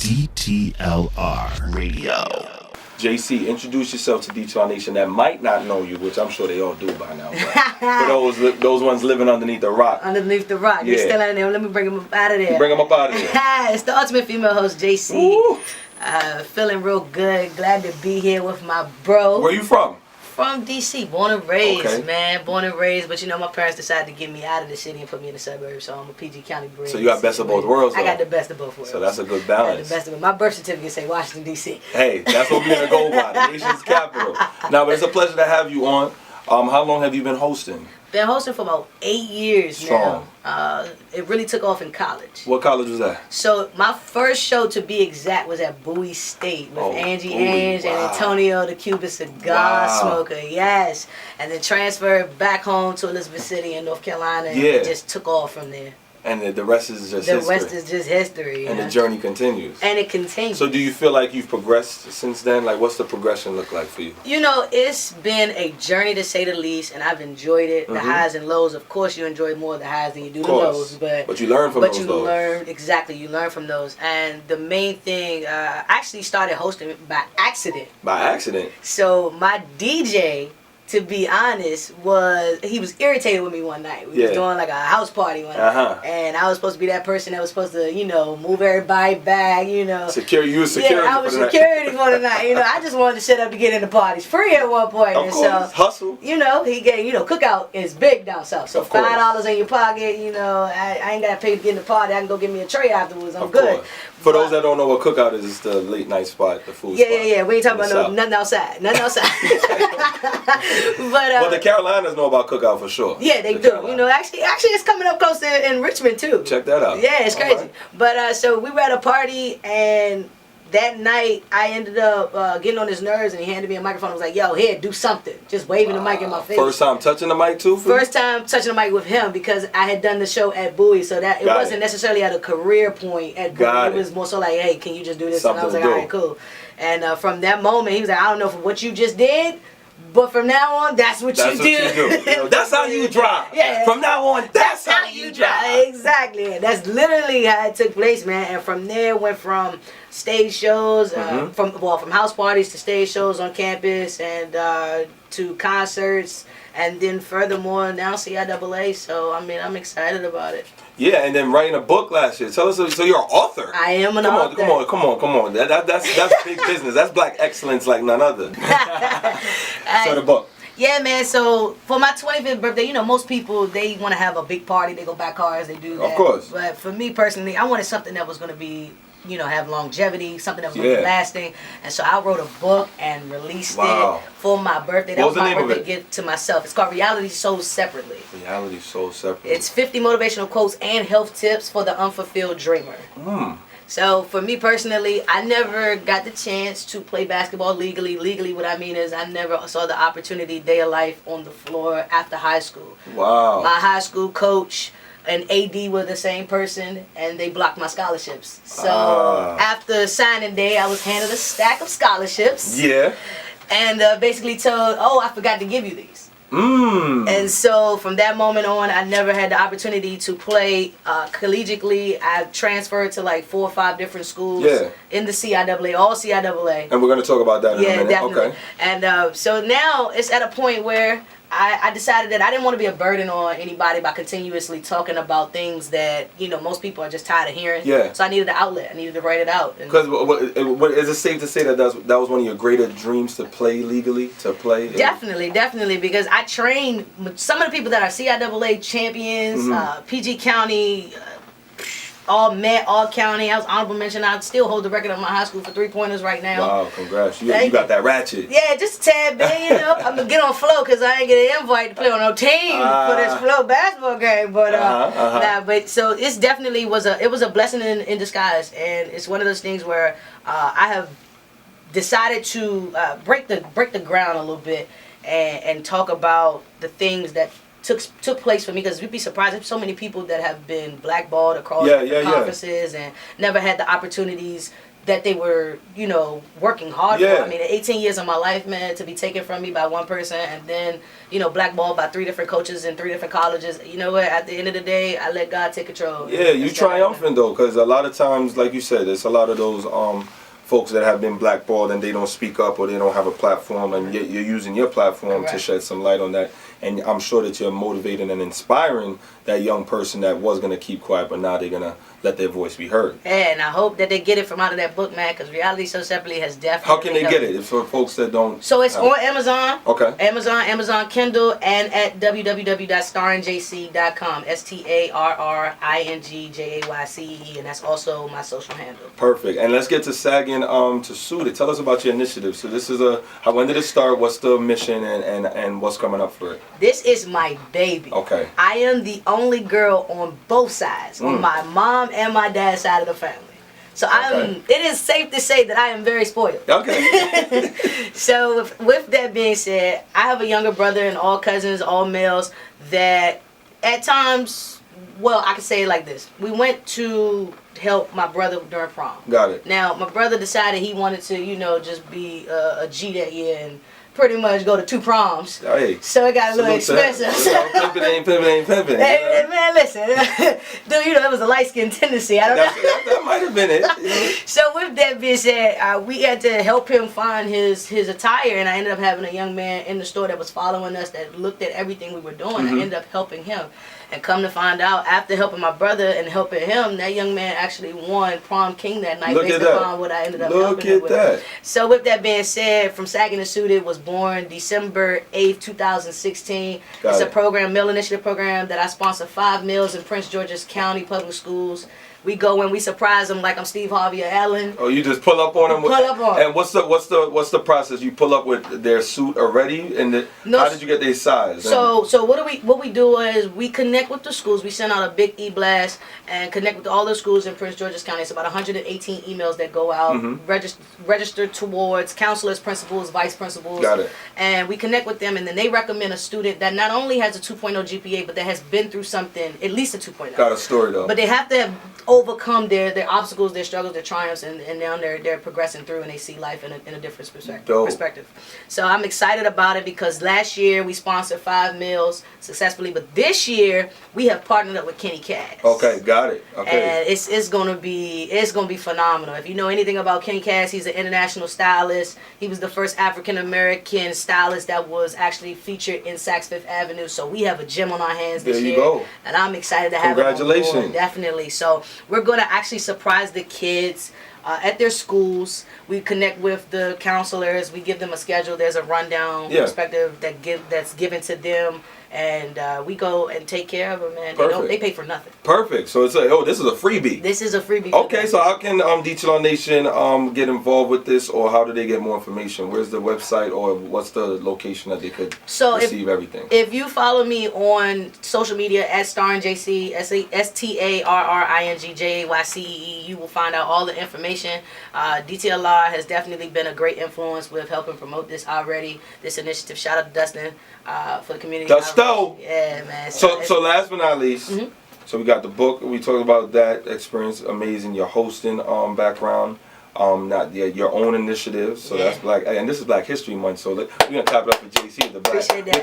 DTLR Radio. Jaycee, introduce yourself to DTLR Nation that might not know you, which I'm sure they all do by now. But for those ones living underneath the rock. Underneath the rock. They still in there. Let me bring them up out of there. Bring them up out of there. It's the ultimate female host, Jaycee. Feeling real good. Glad to be here with my bro. Where you from? From DC, born and raised, man. Born and raised, but you know, my parents decided to get me out of the city and put me in the suburbs, so I'm a PG County bred. So you got best of both worlds, though. I got the best of both worlds. So that's a good balance. I got the best of it. My birth certificate say Washington, D.C. Hey, that's what we're going to go by, the nation's capital. Now, but it's a pleasure to have you on. How long have you been hosting? Been hosting for about 8 years Strong. now. It really took off in college. What college was that? So my first show, to be exact, was at Bowie State with Angie and Antonio, the Cuban cigar smoker. Yes, and then transferred back home to Elizabeth City in North Carolina, and it just took off from there. And the rest is just history. The rest is just history. And the journey continues. And it continues. So do you feel like you've progressed since then? Like, what's the progression look like for you? You know, it's been a journey to say the least, and I've enjoyed it. The highs and lows. Of course, you enjoy more of the highs than you do the lows. But you learn from those. You learn from those. And the main thing, I actually started hosting by accident. By accident? So my DJ, to be honest, he was irritated with me one night. We was doing like a house party one night. And I was supposed to be that person that was supposed to, you know, move everybody back, you know. You was security. Yeah, I was security for the night. You know, I just wanted to set up to get in the parties free at one point. Of course, hustle. You know, he gave, you know, cookout is big down south. So $5 in your pocket, you know, I ain't got to pay to get in the party. I can go get me a tray afterwards. I'm good. For those that don't know what cookout is, it's the late night spot, the food spot. Yeah. We ain't talking about nothing outside. Nothing outside. But the Carolinas know about cookout for sure. Yeah, they do. You know, actually, it's coming up close in Richmond too. Check that out. Yeah, it's crazy. Right. But so we were at a party, and that night I ended up getting on his nerves, and he handed me a microphone. I was like, "Yo, here, do something." Just waving the mic in my face. First time touching the mic too? First time touching the mic with him, because I had done the show at Bowie, so that it wasn't necessarily at a career point at Bowie. It was more so like, "Hey, can you just do this?" And I was like, "All right, cool." And from that moment, he was like, "I don't know for what you just did, but from now on, that's what you do. You know, that's how you drive. Yeah. From now on, that's how you drive. Exactly. That's literally how it took place, man. And from there, went from stage shows, from house parties to stage shows on campus, and to concerts, and then furthermore now CIAA. So I mean, I'm excited about it. Yeah, and then writing a book last year. Tell us, so you're an author. I am an author. Come on. That's big business. That's black excellence like none other. So the book. Yeah, man. So for my 25th birthday, you know, most people, they want to have a big party. They go buy cars. They do that. Of course. But for me personally, I wanted something that was going to be, you know, have longevity, something that was going to be lasting. And so I wrote a book and released it for my birthday. That was my birthday gift to myself. It's called Reality Sold Separately. Reality Sold Separately. It's 50 motivational quotes and health tips for the unfulfilled dreamer. So for me personally, I never got the chance to play basketball legally. Legally, what I mean is I never saw the opportunity day of life on the floor after high school. Wow. My high school coach and AD were the same person, and they blocked my scholarships. So after signing day, I was handed a stack of scholarships. Yeah. And basically told, "Oh, I forgot to give you these." And so from that moment on, I never had the opportunity to play collegiately. I transferred to like 4 or 5 different schools in the CIAA, all CIAA. And we're going to talk about that in a minute. Definitely. Okay. And so now it's at a point where I decided that I didn't want to be a burden on anybody by continuously talking about things that, you know, most people are just tired of hearing. Yeah. So I needed an outlet. I needed to write it out. Because is it safe to say that that was one of your greater dreams to play legally, to play? Definitely, because I trained some of the people that are CIAA champions, PG County, all Met, all county. I was honorable mention. I still hold the record of my high school for 3-pointers right now. Wow, congrats. You got that ratchet. Yeah, just a tad bit, you know. I'm going to get on flow because I ain't get an invite to play on no team for this flow basketball game. But, but so it's definitely was a blessing in disguise. And it's one of those things where I have decided to break the ground a little bit and talk about the things that took place for me, because you'd be surprised. There's so many people that have been blackballed across conferences and never had the opportunities that they were, you know, working hard Yeah. for. I mean, 18 years of my life, man, to be taken from me by one person and then, you know, blackballed by 3 different coaches in 3 different colleges. You know what? At the end of the day, I let God take control. Yeah, you triumphant though, because a lot of times, like you said, there's a lot of those folks that have been blackballed and they don't speak up or they don't have a platform, and you're using your platform to shed some light on that. And I'm sure that you're motivating and inspiring that young person that was going to keep quiet, but now they're going to let their voice be heard. Yeah, and I hope that they get it from out of that book, man, because Reality So Separately has definitely... How can they get it? If for folks that don't... So it's on Amazon. Okay. Amazon Kindle, and at www.starringjaycee.com. StarringJaycee, and that's also my social handle. Perfect. And let's get to sagging to suit it. Tell us about your initiative. So this is when did it start? What's the mission and what's coming up for it? This is my baby. Okay. I am the only girl on both sides, on my mom and my dad's side of the family. So it is safe to say that I am very spoiled. Okay. So with that being said, I have a younger brother and all cousins, all males, that at times, well, I can say it like this. We went to help my brother during prom. Got it. Now, my brother decided he wanted to, you know, just be a G that year and pretty much go to 2 proms. Hey, so it got a little expensive. Pimpin' ain't pimpin'. Hey, man, listen. Dude, you know, it was a light-skinned tendency. I don't know. That might have been it. So with that being said, we had to help him find his attire, and I ended up having a young man in the store that was following us that looked at everything we were doing. I ended up helping him. And come to find out, after helping my brother and helping him, that young man actually won prom king that night based upon what I ended up helping him with. So with that being said, From Sagging to Suited was born December 8th, 2016. It's a program, meal initiative program, that I sponsor 5 meals in Prince George's County Public Schools. We go in, we surprise them like I'm Steve Harvey or Ellen. Oh, you just pull up on them. Pull up on. And what's the process? You pull up with their suit already, and how did you get their size? So what we do is we connect with the schools. We send out a big e-blast and connect with all the schools in Prince George's County. It's about 118 emails that go out, registered towards counselors, principals, vice principals. Got it. And we connect with them, and then they recommend a student that not only has a 2.0 GPA, but that has been through something, at least a 2.0. Got a story though. But they have to have overcome their obstacles, their struggles, their triumphs, and now they're progressing through and they see life in a different perspective. So I'm excited about it because last year we sponsored 5 meals successfully, but this year we have partnered up with Kenny Cass. Okay, got it. Okay. And it's gonna be phenomenal. If you know anything about Kenny Cass, he's an international stylist. He was the first African American stylist that was actually featured in Saks Fifth Avenue. So we have a gem on our hands this year. There you go. And I'm excited to have it on board. Definitely. So we're going to actually surprise the kids at their schools. We connect with the counselors. We give them a schedule. There's a rundown perspective that's given to them. And we go and take care of them, man. They pay for nothing. Perfect. So it's this is a freebie. This is a freebie. Okay, so how can DTLR Nation get involved with this, or how do they get more information? Where's the website, or what's the location that they could receive everything? If you follow me on social media at StarringJaycee, StarringJaycee, you will find out all the information. DTLR has definitely been a great influence with helping promote this already. This initiative. Shout out to Dustin for the community. Yeah, man. So last but not least, so we got the book. We talked about that experience. Amazing. Your hosting background. Not your own initiative. So that's Black, and this is Black History Month. So we're gonna clap it up for Jaycee, the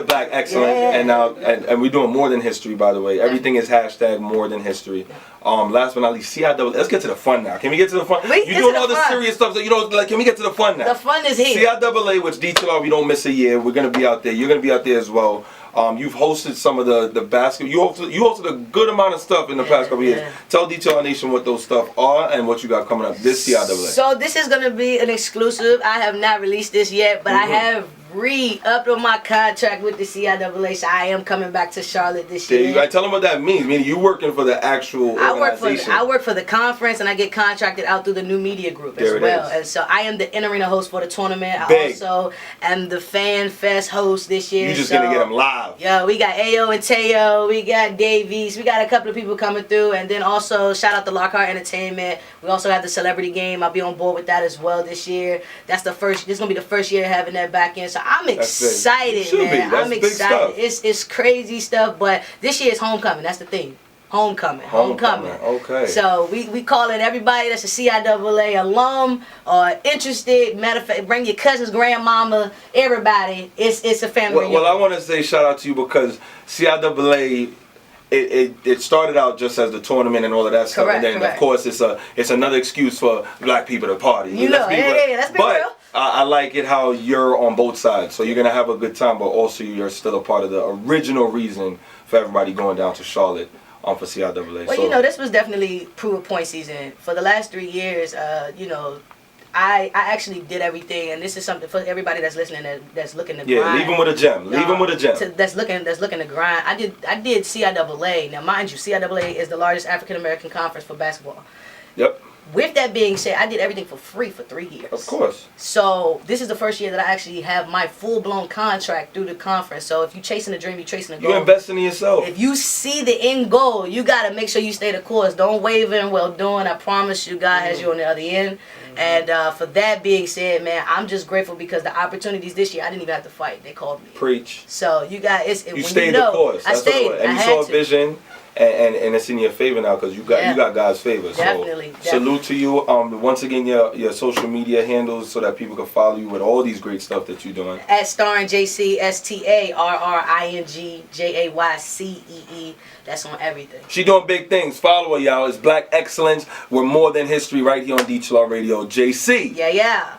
Black excellent. And now and we're doing more than history, by the way. Everything is hashtag more than history. Last but not least, CIAA. Let's get to the fun now. Can we get to the fun? You're doing all the serious stuff, so can we get to the fun now? The fun is here. CIAA, which DTLR, we don't miss a year. We're gonna be out there. You're gonna be out there as well. You've hosted some of the basketball. You hosted a good amount of stuff in the past couple of years. Tell DTLR Nation what those stuff are and what you got coming up this CIAA. So this is gonna be an exclusive. I have not released this yet, but I have re-upped on my contract with the CIAA, so I am coming back to Charlotte this year. You gotta tell them what that means. Meaning you working for the actual organization. I work for the conference, and I get contracted out through the New Media Group as well. And so I am the in-arena host for the tournament. I also am the Fan Fest host this year. You just gonna get them live. Yeah, we got Ayo and Teo, we got Davies, we got a couple of people coming through, and then also shout out to Lockhart Entertainment. We also have the Celebrity Game. I'll be on board with that as well this year. This is gonna be the first year having that back end. So I'm excited, man. I'm excited. It's crazy stuff, but this year is homecoming. That's the thing. Homecoming. Okay. So we calling everybody that's a CIAA alum or interested. Matter of fact, bring your cousins, grandmama, everybody. It's a family reunion. Well, I want to say shout out to you because CIAA. It started out just as the tournament and all of that stuff, and then of course it's another excuse for black people to party. Let's be real. I like it how you're on both sides, so you're gonna have a good time, but also you're still a part of the original reason for everybody going down to Charlotte for CIAA. Well, this was definitely proof of point season. For the last 3 years, I actually did everything, and this is something for everybody that's listening that's looking to grind. Yeah, leave them with a gem. Leave them with a gem. That's looking to grind. I did CIAA. Now, mind you, CIAA is the largest African American conference for basketball. Yep. With that being said, I did everything for free for 3 years. Of course. So this is the first year that I actually have my full-blown contract through the conference. So if you're chasing a dream, you're chasing a goal. You're investing in yourself. If you see the end goal, you got to make sure you stay the course. Don't waver in well doing. I promise you, God has you on the other end. And for that being said, man, I'm just grateful because the opportunities this year, I didn't even have to fight. They called me. Preach. So you got you stayed the course. I stayed. And you saw a vision. And it's in your favor now because you got God's favor. Definitely. So salute to you. Once again, your social media handles so that people can follow you with all these great stuff that you're doing. At Starring Jaycee, StarringJaycee. That's on everything. She doing big things. Follow her, y'all. It's Black Excellence. We're more than history right here on DTLR Radio. Jaycee. Yeah.